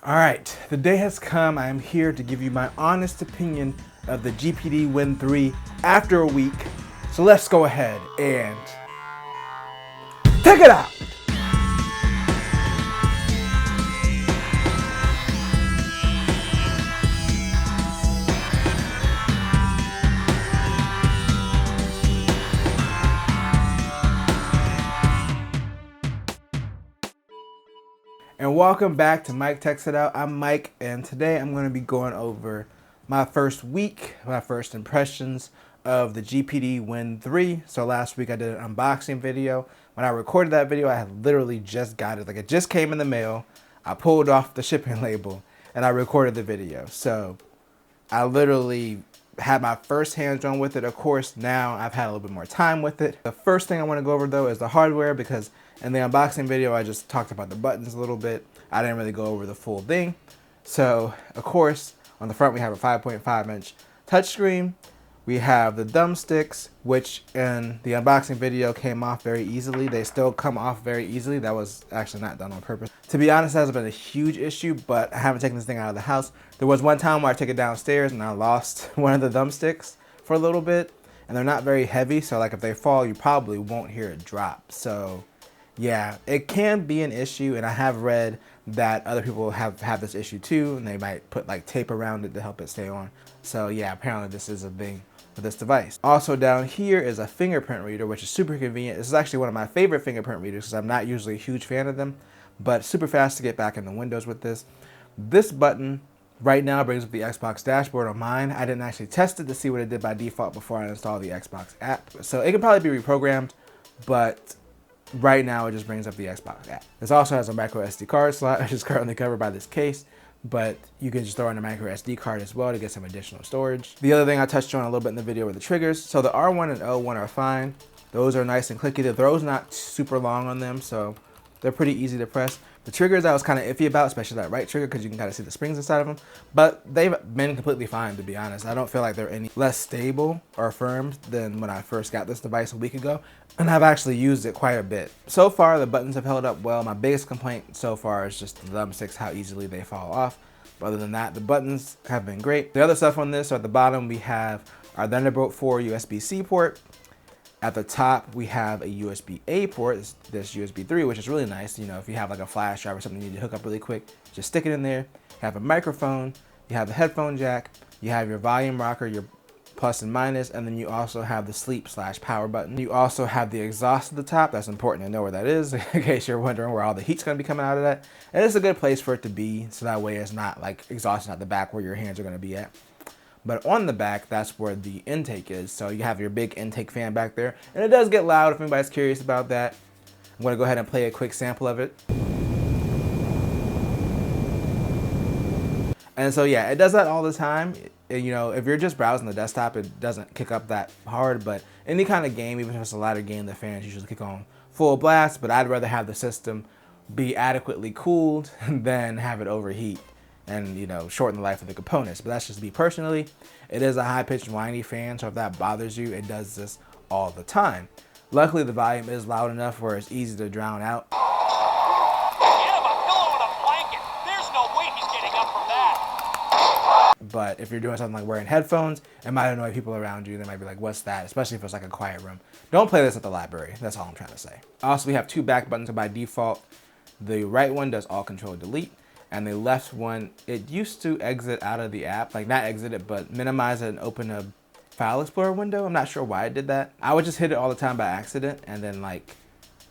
All right, the day has come. I am here to give you my honest opinion of the GPD Win 3 after a week. So let's go ahead and check it out. And welcome back to Mike Texts It Out. I'm Mike, and today I'm going to be going over my first week, my first impressions of the GPD Win 3. So last week I did an unboxing video. When I recorded that video, I had literally just got it. Like, it just came in the mail. I pulled off the shipping label and I recorded the video. So I literally had my first hands-on with it. Of course, now I've had a little bit more time with it. The first thing I want to go over though is the hardware, because in the unboxing video I just talked about the buttons a little bit. I didn't really go over the full thing. So of course, on the front we have a 5.5-inch touchscreen. We have the thumbsticks, which in the unboxing video came off very easily. They still come off very easily. That was actually not done on purpose. To be honest, that has been a huge issue, but I haven't taken this thing out of the house. There was one time where I took it downstairs and I lost one of the thumbsticks for a little bit, and they're not very heavy, so like if they fall, you probably won't hear it drop. So yeah, it can be an issue, and I have read that other people have this issue too, and they might put like tape around it to help it stay on. So yeah, apparently this is a thing for this device. Also down here is a fingerprint reader, which is super convenient. This is actually one of my favorite fingerprint readers because I'm not usually a huge fan of them, but super fast to get back into Windows with this. This button right now brings up the Xbox dashboard on mine. I didn't actually test it to see what it did by default before I installed the Xbox app. So it can probably be reprogrammed, but right now it just brings up the Xbox app. This also has a micro SD card slot, which is currently covered by this case, but you can just throw in a micro SD card as well to get some additional storage. The other thing I touched on a little bit in the video were the triggers. So the R1 and L1 are fine. Those are nice and clicky. The throw's not super long on them, so they're pretty easy to press. The triggers I was kind of iffy about, especially that right trigger, because you can kind of see the springs inside of them, but they've been completely fine, to be honest. I don't feel like they're any less stable or firm than when I first got this device a week ago, and I've actually used it quite a bit. So far, the buttons have held up well. My biggest complaint so far is just the thumbsticks, how easily they fall off. But other than that, the buttons have been great. The other stuff on this, so at the bottom we have our Thunderbolt 4 USB-C port. At the top, we have a USB-A port, this USB 3, which is really nice. You know, if you have like a flash drive or something you need to hook up really quick, just stick it in there. You have a microphone, you have the headphone jack, you have your volume rocker, your plus and minus, and then you also have the sleep/power button. You also have the exhaust at the top. That's important to know where that is in case you're wondering where all the heat's gonna be coming out of that. And it's a good place for it to be, so that way it's not like exhausting at the back where your hands are gonna be at. But on the back, that's where the intake is. So you have your big intake fan back there. And it does get loud if anybody's curious about that. I'm gonna go ahead and play a quick sample of it. And so yeah, it does that all the time. You know, if you're just browsing the desktop, it doesn't kick up that hard, but any kind of game, even if it's a ladder game, the fans usually kick on full blast, but I'd rather have the system be adequately cooled than have it overheat and, you know, shorten the life of the components. But that's just me personally. It is a high-pitched, whiny fan, so if that bothers you, it does this all the time. Luckily, the volume is loud enough where it's easy to drown out. But if you're doing something like wearing headphones, it might annoy people around you. They might be like, what's that? Especially if it's like a quiet room. Don't play this at the library. That's all I'm trying to say. Also, we have two back buttons by default. The right one does all control delete, and the left one, it used to exit out of the app, like not exit it, but minimize it and open a file explorer window. I'm not sure why it did that. I would just hit it all the time by accident, and then like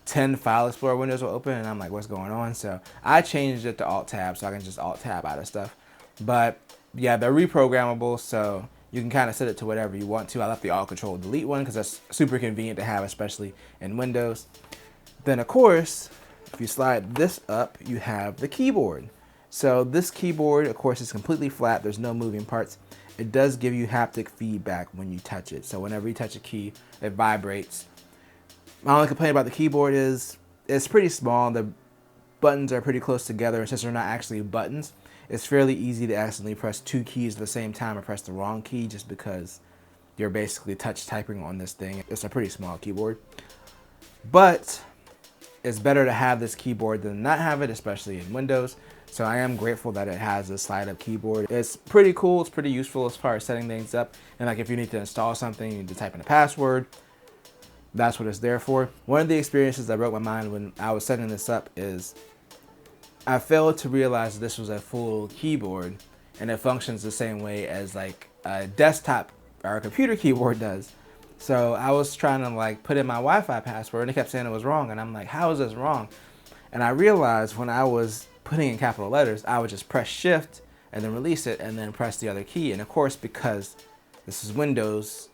10 file explorer windows will open, and I'm like, what's going on? So I changed it to alt tab, so I can just alt tab out of stuff. But yeah, they're reprogrammable, so you can kind of set it to whatever you want to. I left the all control delete one because that's super convenient to have, especially in Windows. Then of course, if you slide this up, you have the keyboard. So this keyboard, of course, is completely flat. There's no moving parts. It does give you haptic feedback when you touch it. So whenever you touch a key, it vibrates. My only complaint about the keyboard is it's pretty small. The buttons are pretty close together, and since they're not actually buttons, it's fairly easy to accidentally press two keys at the same time or press the wrong key just because you're basically touch typing on this thing. It's a pretty small keyboard. But it's better to have this keyboard than not have it, especially in Windows. So I am grateful that it has a slide up keyboard. It's pretty cool, it's pretty useful as far as setting things up. And like if you need to install something, you need to type in a password, that's what it's there for. One of the experiences that broke my mind when I was setting this up is I failed to realize this was a full keyboard and it functions the same way as like a desktop or a computer keyboard does. So I was trying to like put in my Wi-Fi password and it kept saying it was wrong. And I'm like, how is this wrong? And I realized when I was putting in capital letters, I would just press shift and then release it and then press the other key. And of course, because this is Windows,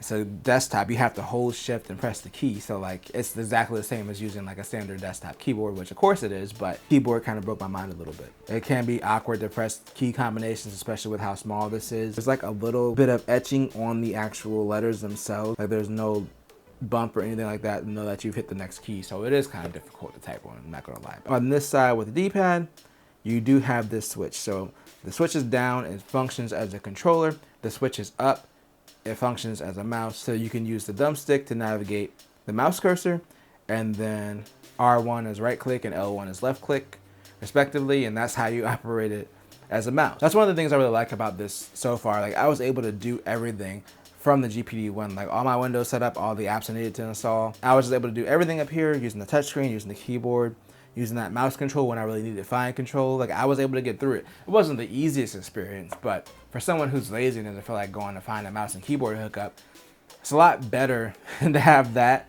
so desktop, you have to hold shift and press the key. So like it's exactly the same as using like a standard desktop keyboard, which of course it is, but keyboard kind of broke my mind a little bit. It can be awkward to press key combinations, especially with how small this is. There's like a little bit of etching on the actual letters themselves. Like there's no bump or anything like that to know that you've hit the next key. So it is kind of difficult to type on, I'm not gonna lie. On this side with the D-pad, you do have this switch. So the switch is down, it functions as a controller. The switch is up, it functions as a mouse. So you can use the thumbstick to navigate the mouse cursor, and then R1 is right click and L1 is left click respectively. And that's how you operate it as a mouse. That's one of the things I really like about this so far. Like I was able to do everything from the GPD one, like all my windows set up, all the apps I needed to install. I was just able to do everything up here using the touchscreen, using the keyboard, using that mouse control when I really needed fine control. Like I was able to get through it. It wasn't the easiest experience, but for someone who's lazy and doesn't feel like going to find a mouse and keyboard hookup, it's a lot better to have that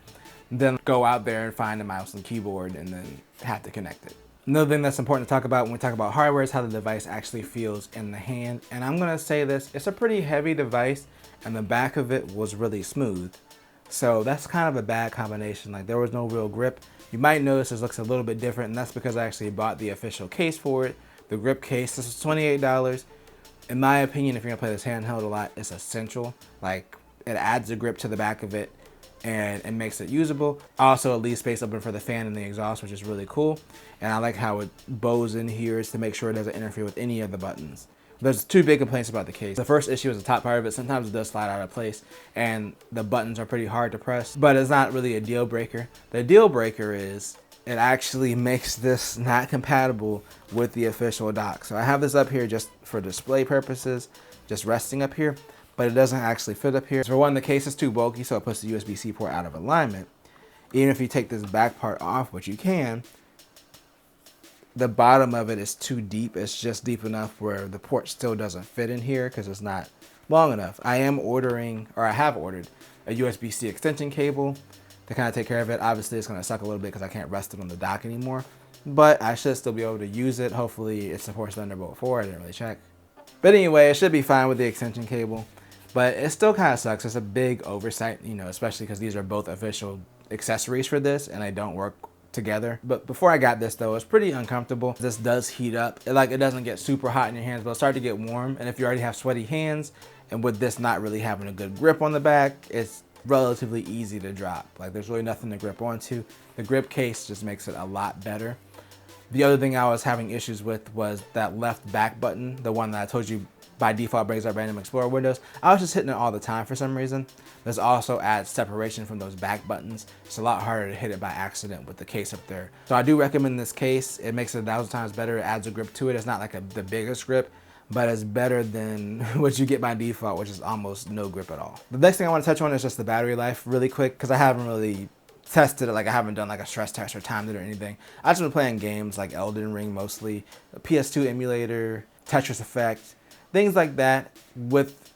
than go out there and find a mouse and keyboard and then have to connect it. Another thing that's important to talk about when we talk about hardware is how the device actually feels in the hand. And I'm gonna say this, it's a pretty heavy device and the back of it was really smooth. So that's kind of a bad combination. Like there was no real grip. You might notice this looks a little bit different, and that's because I actually bought the official case for it. The grip case, this is $28. In my opinion, if you're gonna play this handheld a lot, it's essential. Like it adds a grip to the back of it and it makes it usable. Also, it leaves space open for the fan and the exhaust, which is really cool. And I like how it bows in here to make sure it doesn't interfere with any of the buttons. There's two big complaints about the case. The first issue is the top part of it. Sometimes it does slide out of place and the buttons are pretty hard to press, but it's not really a deal breaker. The deal breaker is it actually makes this not compatible with the official dock. So I have this up here just for display purposes, just resting up here, but it doesn't actually fit up here. So for one, the case is too bulky, so it puts the USB-C port out of alignment. Even if you take this back part off, which you can, the bottom of it is too deep. It's just deep enough where the port still doesn't fit in here because it's not long enough. I am ordering, or I have ordered, a USB-C extension cable to kind of take care of it. Obviously, it's going to suck a little bit because I can't rest it on the dock anymore, but I should still be able to use it. Hopefully, it supports Thunderbolt 4. I didn't really check. But anyway, it should be fine with the extension cable, but it still kind of sucks. It's a big oversight, you know, especially because these are both official accessories for this and they don't work together. But before I got this though, it's pretty uncomfortable. This does heat up. It doesn't get super hot in your hands, but it'll start to get warm. And if you already have sweaty hands, and with this not really having a good grip on the back, it's relatively easy to drop. Like there's really nothing to grip onto. The grip case just makes it a lot better. The other thing I was having issues with was that left back button, the one that I told you by default brings up random Explorer windows. I was just hitting it all the time for some reason. This also adds separation from those back buttons. It's a lot harder to hit it by accident with the case up there. So I do recommend this case. It makes it 1,000 times better. It adds a grip to it. It's not like the biggest grip, but it's better than what you get by default, which is almost no grip at all. The next thing I want to touch on is just the battery life really quick, because I haven't really tested it. Like I haven't done like a stress test or timed it or anything. I've just been playing games like Elden Ring mostly, a PS2 emulator, Tetris Effect, things like that. With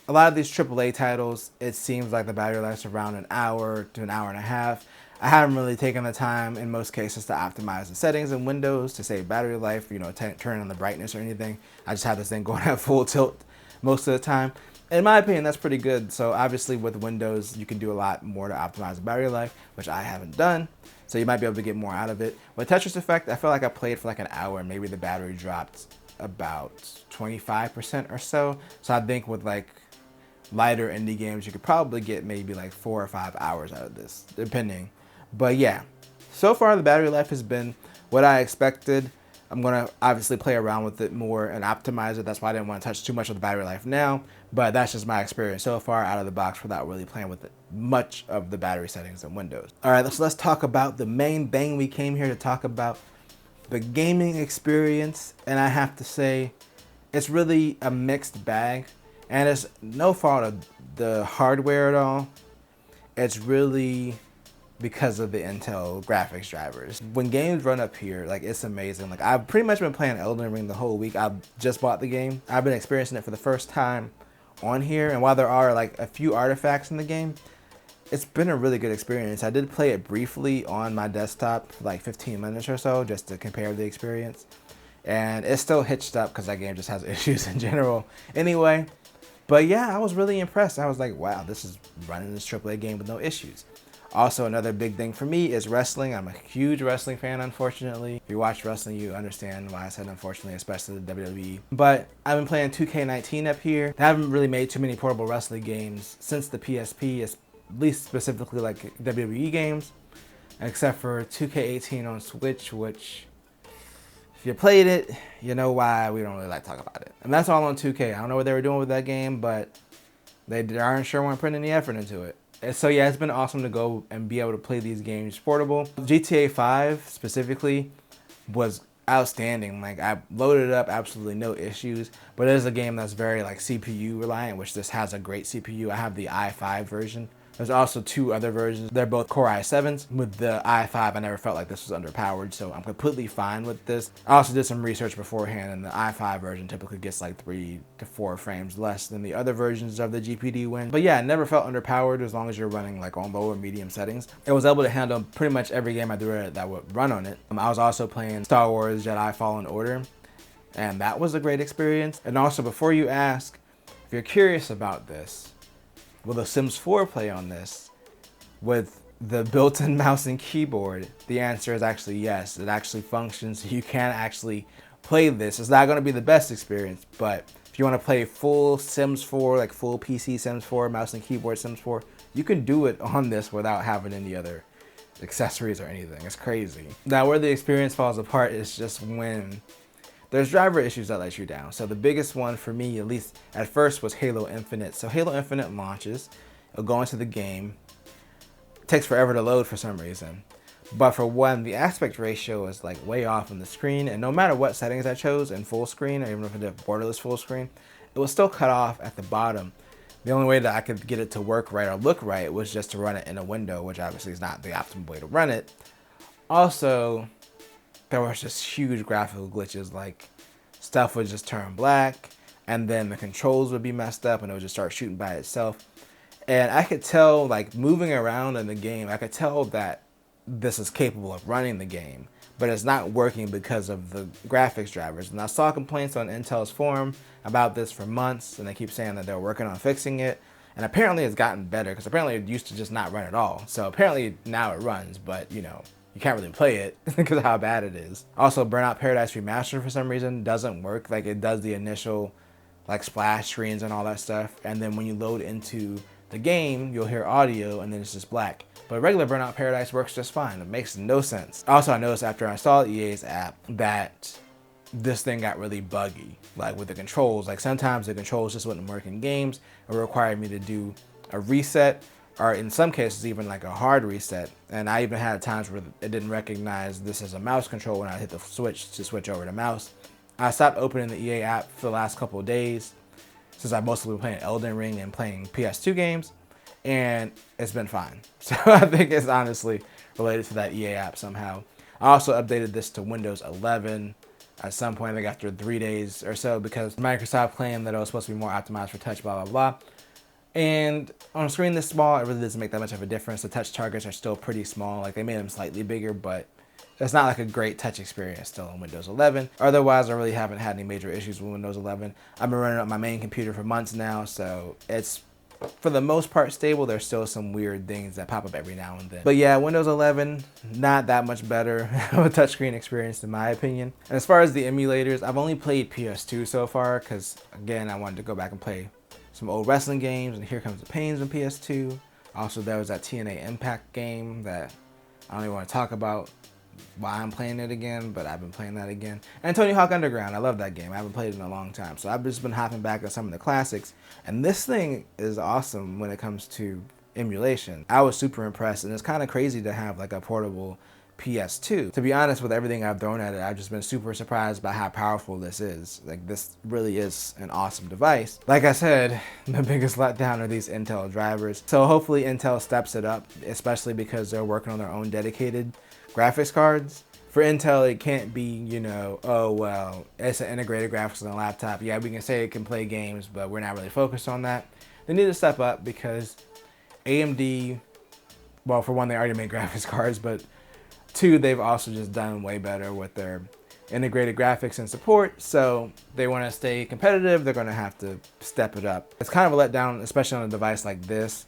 a lot of these AAA titles, it seems like the battery life's around an hour to an hour and a half. I haven't really taken the time in most cases to optimize the settings in Windows to save battery life, you know, turn on the brightness or anything. I just have this thing going at full tilt most of the time. In my opinion, that's pretty good. So obviously with Windows, you can do a lot more to optimize the battery life, which I haven't done. So you might be able to get more out of it. With Tetris Effect, I feel like I played for like an hour and maybe the battery dropped about 25% or so. So I think with like lighter indie games, you could probably get maybe like 4 or 5 hours out of this, depending. But yeah, so far the battery life has been what I expected. I'm gonna obviously play around with it more and optimize it. That's why I didn't want to touch too much of the battery life now, but that's just my experience so far out of the box without really playing with it much of the battery settings in Windows. All right, let's talk about the main thing we came here to talk about, the gaming experience, and I have to say, it's really a mixed bag. And it's no fault of the hardware at all. It's really because of the Intel graphics drivers. When games run up here, like, it's amazing. Like, I've pretty much been playing Elden Ring the whole week. I've just bought the game. I've been experiencing it for the first time on here, and while there are like a few artifacts in the game, it's been a really good experience. I did play it briefly on my desktop for like 15 minutes or so just to compare the experience, and it's still hitched up because that game just has issues in general anyway. But yeah, I was really impressed. I was like, wow, this is running this AAA game with no issues. Also, another big thing for me is wrestling. I'm a huge wrestling fan, unfortunately. If you watch wrestling, you understand why I said unfortunately, especially the WWE. But I've been playing 2K19 up here. I haven't really made too many portable wrestling games since the PSP, at least specifically like WWE games, except for 2K18 on Switch, which, if you played it, you know why we don't really like to talk about it. And that's all on 2K. I don't know what they were doing with that game, but they aren't sure weren't putting any effort into it. So yeah, it's been awesome to go and be able to play these games portable. GTA 5 specifically was outstanding. Like, I loaded it up, absolutely no issues. But it is a game that's very like CPU reliant, which this has a great CPU. I have the i5 version. There's also two other versions. They're both Core i7s. With the i5, I never felt like this was underpowered, so I'm completely fine with this. I also did some research beforehand, and the i5 version typically gets like 3 to 4 frames less than the other versions of the GPD Win. But yeah, it never felt underpowered as long as you're running like on low or medium settings. It was able to handle pretty much every game I threw at it that would run on it. I was also playing Star Wars Jedi Fallen Order, and that was a great experience. And also, before you ask, if you're curious about this, will The Sims 4 play on this with the built-in mouse and keyboard? The answer is actually yes. It actually functions. You can actually play this. It's not going to be the best experience, but if you want to play full Sims 4, like full PC Sims 4, mouse and keyboard Sims 4, you can do it on this without having any other accessories or anything. It's crazy. Now, where the experience falls apart is just when there's driver issues that let you down. So the biggest one for me, at least at first, was Halo Infinite. So Halo Infinite launches, it'll go into the game. It takes forever to load for some reason. But for one, the aspect ratio is like way off on the screen, and no matter what settings I chose in full screen, or even if I did borderless full screen, it was still cut off at the bottom. The only way that I could get it to work right or look right was just to run it in a window, which obviously is not the optimal way to run it. Also, there was just huge graphical glitches, like stuff would just turn black, and then the controls would be messed up and it would just start shooting by itself. And I could tell, like, moving around in the game, I could tell that this is capable of running the game, but it's not working because of the graphics drivers. And I saw complaints on Intel's forum about this for months, and they keep saying that they're working on fixing it. And apparently it's gotten better, because apparently it used to just not run at all. So apparently now it runs, but you know, you can't really play it because of how bad it is. Also, Burnout Paradise Remastered for some reason doesn't work. Like, it does the initial like splash screens and all that stuff, and then when you load into the game, you'll hear audio and then it's just black. But regular Burnout Paradise works just fine. It makes no sense. Also, I noticed after I installed EA's app that this thing got really buggy, like with the controls. Like, sometimes the controls just wouldn't work in games. It required me to do a reset, or in some cases even like a hard reset. And I even had times where it didn't recognize this as a mouse control when I hit the switch to switch over to mouse. I stopped opening the EA app for the last couple of days, since I've mostly been playing Elden Ring and playing PS2 games, and it's been fine. So I think it's honestly related to that EA app somehow. I also updated this to Windows 11 at some point, like after 3 days or so, because Microsoft claimed that it was supposed to be more optimized for touch, blah, blah, blah. And on a screen this small, it really doesn't make that much of a difference. The touch targets are still pretty small. Like, they made them slightly bigger, but it's not like a great touch experience still in Windows 11. Otherwise, I really haven't had any major issues with Windows 11. I've been running it on my main computer for months now, so it's for the most part stable. There's still some weird things that pop up every now and then. But yeah, Windows 11, not that much better of a touchscreen experience in my opinion. And as far as the emulators, I've only played PS2 so far, because again, I wanted to go back and play some old wrestling games, and Here Comes the Pains on PS2. Also, there was that TNA Impact game that I don't even want to talk about why I'm playing it again, but I've been playing that again. And Tony Hawk Underground, I love that game. I haven't played it in a long time, so I've just been hopping back on some of the classics. And this thing is awesome when it comes to emulation. I was super impressed, and it's kind of crazy to have like a portable PS2. To be honest, with everything I've thrown at it, I've just been super surprised by how powerful this is. Like, this really is an awesome device. Like I said, the biggest letdown are these Intel drivers. So hopefully Intel steps it up, especially because they're working on their own dedicated graphics cards. For Intel, it can't be, you know, oh, well, it's an integrated graphics on a laptop. Yeah, we can say it can play games, but we're not really focused on that. They need to step up because AMD, well, for one, they already made graphics cards, but two, they've also just done way better with their integrated graphics and support. So they want to stay competitive. They're going to have to step it up. It's kind of a letdown, especially on a device like this,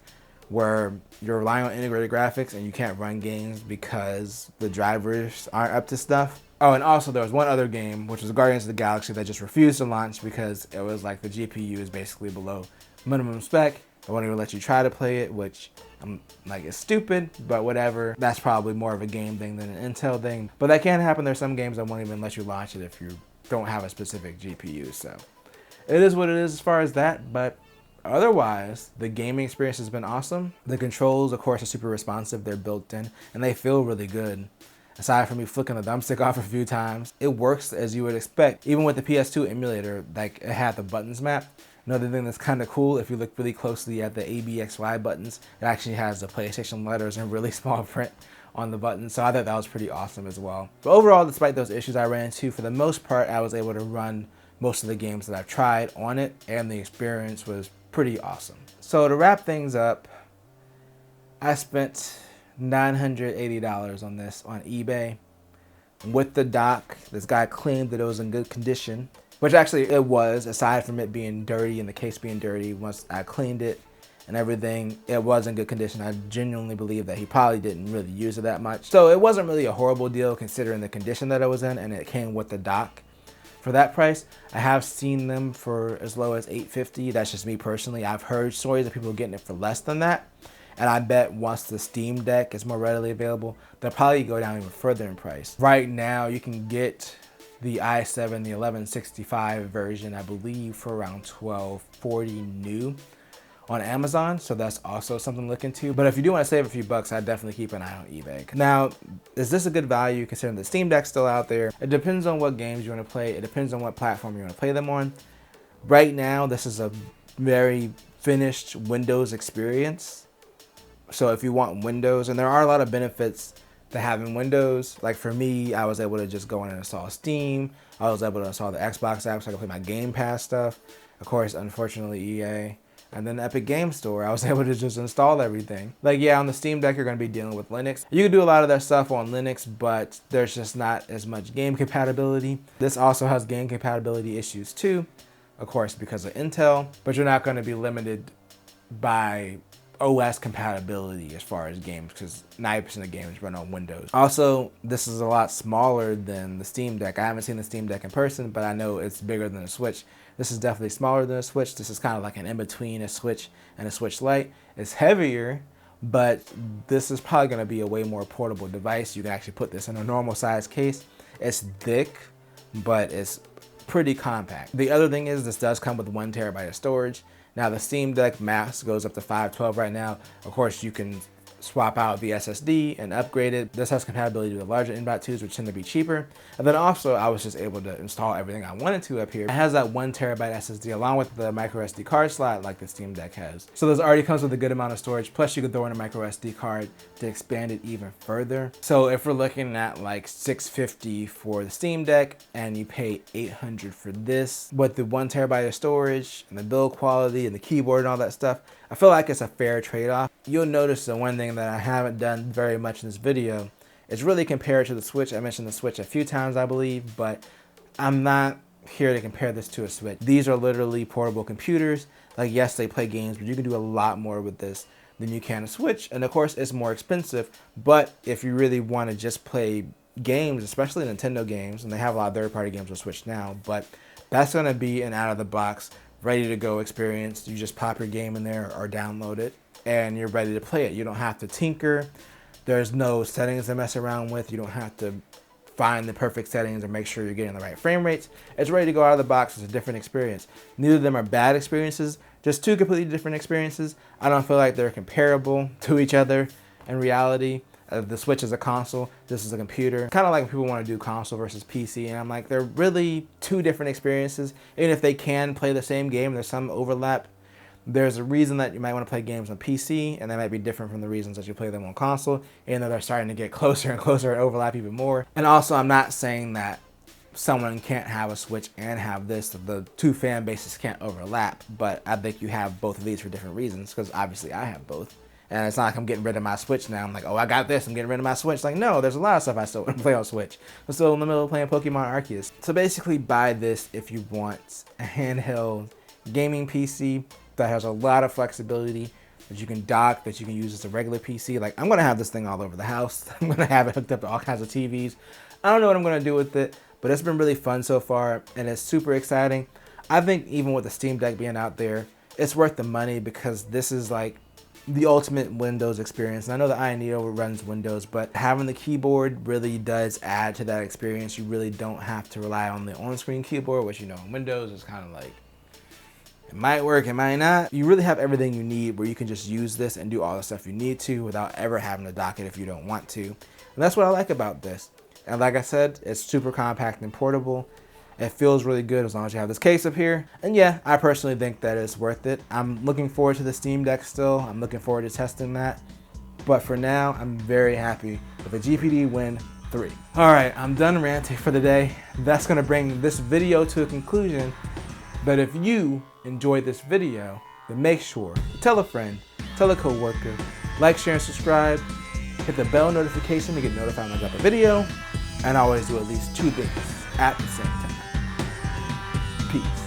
where you're relying on integrated graphics and you can't run games because the drivers aren't up to stuff. Oh, and also there was one other game, which was Guardians of the Galaxy, that just refused to launch because it was like the GPU is basically below minimum spec. They won't even let you try to play it, which I'm like, it's stupid, but whatever. That's probably more of a game thing than an Intel thing. But that can happen. There's some games that won't even let you launch it if you don't have a specific GPU. So it is what it is as far as that, but otherwise, the gaming experience has been awesome. The controls, of course, are super responsive. They're built in, and they feel really good. Aside from me flicking the thumbstick off a few times, it works as you would expect. Even with the PS2 emulator, like, it had the buttons mapped. Another thing that's kind of cool, if you look really closely at the ABXY buttons, it actually has the PlayStation letters in really small print on the buttons. So I thought that was pretty awesome as well. But overall, despite those issues I ran into, for the most part, I was able to run most of the games that I've tried on it, and the experience was pretty awesome. So to wrap things up, I spent $980 on this on eBay. With the dock, this guy claimed that it was in good condition, which actually it was, aside from it being dirty and the case being dirty. Once I cleaned it and everything, it was in good condition. I genuinely believe that he probably didn't really use it that much. So it wasn't really a horrible deal considering the condition that it was in, and it came with the dock. For that price, I have seen them for as low as $850. That's just me personally. I've heard stories of people getting it for less than that. And I bet once the Steam Deck is more readily available, they'll probably go down even further in price. Right now, you can get the i7, the 1165 version, I believe, for around $1240 new on Amazon. So that's also something to look into. But if you do want to save a few bucks, I'd definitely keep an eye on eBay. Now, is this a good value considering the Steam Deck's still out there? It depends on what games you want to play. It depends on what platform you want to play them on. Right now, this is a very finished Windows experience. So if you want Windows, and there are a lot of benefits to having Windows. Like for me, I was able to just go in and install Steam. I was able to install the Xbox app so I could play my Game Pass stuff. Of course, unfortunately, EA. And then the Epic Game Store, I was able to just install everything. Like, yeah, on the Steam Deck, you're going to be dealing with Linux. You can do a lot of that stuff on Linux, but there's just not as much game compatibility. This also has game compatibility issues too, of course, because of Intel, but you're not going to be limited by OS compatibility as far as games, because 90% of games run on Windows. Also, this is a lot smaller than the Steam Deck. I haven't seen the Steam Deck in person, but I know it's bigger than a Switch. This is definitely smaller than a Switch. This is kind of like an in-between a Switch and a Switch Lite. It's heavier, but this is probably going to be a way more portable device. You can actually put this in a normal size case. It's thick, but it's pretty compact. The other thing is this does come with 1 terabyte of storage. Now the Steam Deck max goes up to 512 right now. Of course, you can swap out the SSD and upgrade it. This has compatibility with the larger M.2s, which tend to be cheaper. And then also, I was just able to install everything I wanted to up here. It has that 1 terabyte SSD along with the micro SD card slot like the Steam Deck has. So this already comes with a good amount of storage. Plus, you could throw in a micro SD card to expand it even further. So if we're looking at like $650 for the Steam Deck and you pay $800 for this, with the 1 terabyte of storage and the build quality and the keyboard and all that stuff, I feel like it's a fair trade-off. You'll notice the one thing that I haven't done very much in this video is really compare it to the Switch. I mentioned the Switch a few times, I believe, but I'm not here to compare this to a Switch. These are literally portable computers. Like, yes, they play games, but you can do a lot more with this than you can a Switch. And of course, it's more expensive, but if you really want to just play games, especially Nintendo games, and they have a lot of third-party games on Switch now, but that's going to be an out-of-the-box, ready-to-go experience. You just pop your game in there or download it, and you're ready to play it. You don't have to tinker. There's no settings to mess around with. You don't have to find the perfect settings or make sure you're getting the right frame rates. It's ready to go out of the box. It's a different experience. Neither of them are bad experiences, just two completely different experiences. I don't feel like they're comparable to each other in reality. The Switch is a console, this is a computer. Kind of like people want to do console versus PC, and I'm like, they're really two different experiences. Even if they can play the same game, there's some overlap. There's a reason that you might want to play games on PC, and that might be different from the reasons that you play them on console, even though they're starting to get closer and closer and overlap even more. And also, I'm not saying that someone can't have a Switch and have this. The two fan bases can't overlap, but I think you have both of these for different reasons, because obviously I have both. And it's not like I'm getting rid of my Switch now. I'm like, oh, I got this, I'm getting rid of my Switch. Like, no, there's a lot of stuff I still want to play on Switch. I'm still in the middle of playing Pokemon Arceus. So basically buy this if you want a handheld gaming PC that has a lot of flexibility, that you can dock, that you can use as a regular PC. Like, I'm gonna have this thing all over the house. I'm gonna have it hooked up to all kinds of TVs. I don't know what I'm gonna do with it, but it's been really fun so far, and it's super exciting. I think even with the Steam Deck being out there, it's worth the money, because this is like the ultimate Windows experience. And I know that iNeo runs Windows, but having the keyboard really does add to that experience. You really don't have to rely on the on-screen keyboard, which, you know, in Windows is kind of like, it might work, it might not. You really have everything you need where you can just use this and do all the stuff you need to without ever having to dock it if you don't want to. And that's what I like about this. And like I said, it's super compact and portable. It feels really good as long as you have this case up here. And yeah, I personally think that it's worth it. I'm looking forward to the Steam Deck still. I'm looking forward to testing that. But for now, I'm very happy with the GPD Win 3. All right, I'm done ranting for the day. That's gonna bring this video to a conclusion. But if you enjoyed this video, then make sure to tell a friend, tell a coworker, like, share, and subscribe. Hit the bell notification to get notified when I drop a video. And I always do at least 2 things at the same time. Peace.